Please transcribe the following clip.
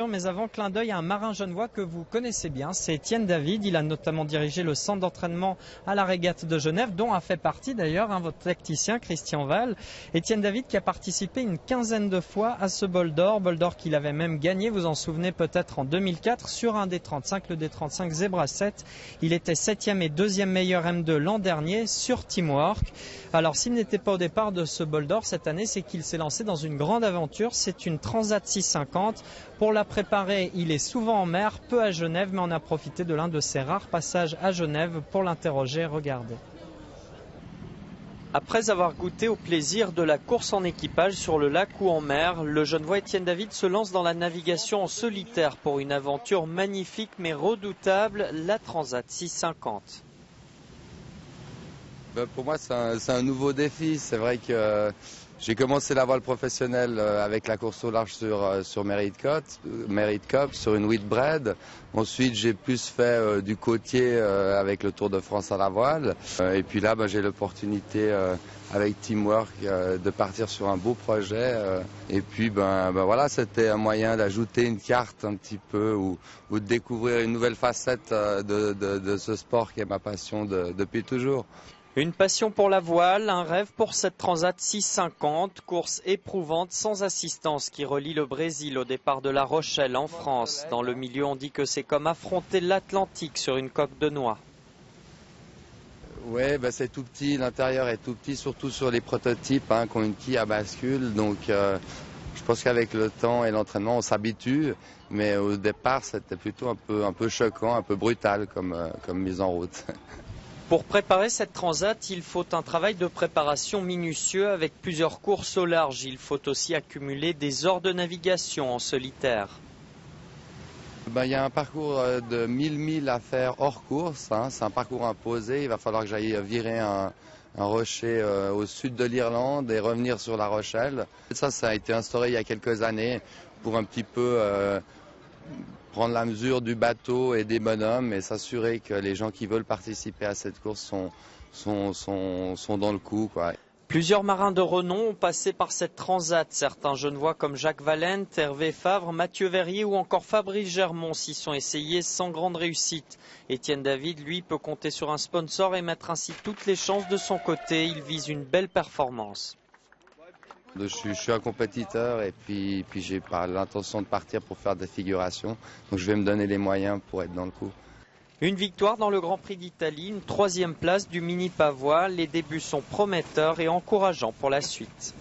Mais avant, clin d'œil à un marin genevois que vous connaissez bien, c'est Étienne David. Il a notamment dirigé le centre d'entraînement à la régate de Genève, dont a fait partie d'ailleurs votre tacticien Christian Val. Étienne David qui a participé une quinzaine de fois à ce bol d'or qu'il avait même gagné, vous en souvenez peut-être en 2004, sur un D35, le D35 Zebra 7. Il était 7e et 2e meilleur M2 l'an dernier sur Teamwork. Alors s'il n'était pas au départ de ce bol d'or cette année, c'est qu'il s'est lancé dans une grande aventure. C'est une Transat 650. Pour la préparer, il est souvent en mer, peu à Genève, mais on a profité de l'un de ses rares passages à Genève pour l'interroger. Regardez. Après avoir goûté au plaisir de la course en équipage sur le lac ou en mer, le Genevois Étienne David se lance dans la navigation en solitaire pour une aventure magnifique mais redoutable, la Transat 650. Pour moi, c'est un nouveau défi. C'est vrai que j'ai commencé la voile professionnelle avec la course au large sur Merit Cup, sur une Whitbread. Ensuite, j'ai plus fait du côtier avec le Tour de France à la voile. Et puis là, j'ai l'opportunité avec Teamwork de partir sur un beau projet. Et puis, voilà, c'était un moyen d'ajouter une carte un petit peu ou de découvrir une nouvelle facette de ce sport qui est ma passion depuis toujours. Une passion pour la voile, un rêve pour cette Transat 650, course éprouvante sans assistance qui relie le Brésil au départ de La Rochelle en France. Dans le milieu, on dit que c'est comme affronter l'Atlantique sur une coque de noix. Oui, c'est tout petit, l'intérieur est tout petit, surtout sur les prototypes qui ont une quille à bascule. Donc je pense qu'avec le temps et l'entraînement, on s'habitue. Mais au départ, c'était plutôt un peu choquant, un peu brutal comme mise en route. Pour préparer cette transat, il faut un travail de préparation minutieux avec plusieurs courses au large. Il faut aussi accumuler des heures de navigation en solitaire. Il y a un parcours de 1000 milles à faire hors course. C'est un parcours imposé. Il va falloir que j'aille virer un rocher au sud de l'Irlande et revenir sur La Rochelle. Ça a été instauré il y a quelques années pour un petit peu prendre la mesure du bateau et des bonhommes et s'assurer que les gens qui veulent participer à cette course sont dans le coup, quoi. Plusieurs marins de renom ont passé par cette transat. Certains Genevois comme Jacques Valente, Hervé Favre, Mathieu Verrier ou encore Fabrice Germont s'y sont essayés sans grande réussite. Étienne David, lui, peut compter sur un sponsor et mettre ainsi toutes les chances de son côté. Il vise une belle performance. Je suis un compétiteur et puis j'ai pas l'intention de partir pour faire des figurations. Donc je vais me donner les moyens pour être dans le coup. Une victoire dans le Grand Prix d'Italie, une 3e place du mini pavois. Les débuts sont prometteurs et encourageants pour la suite.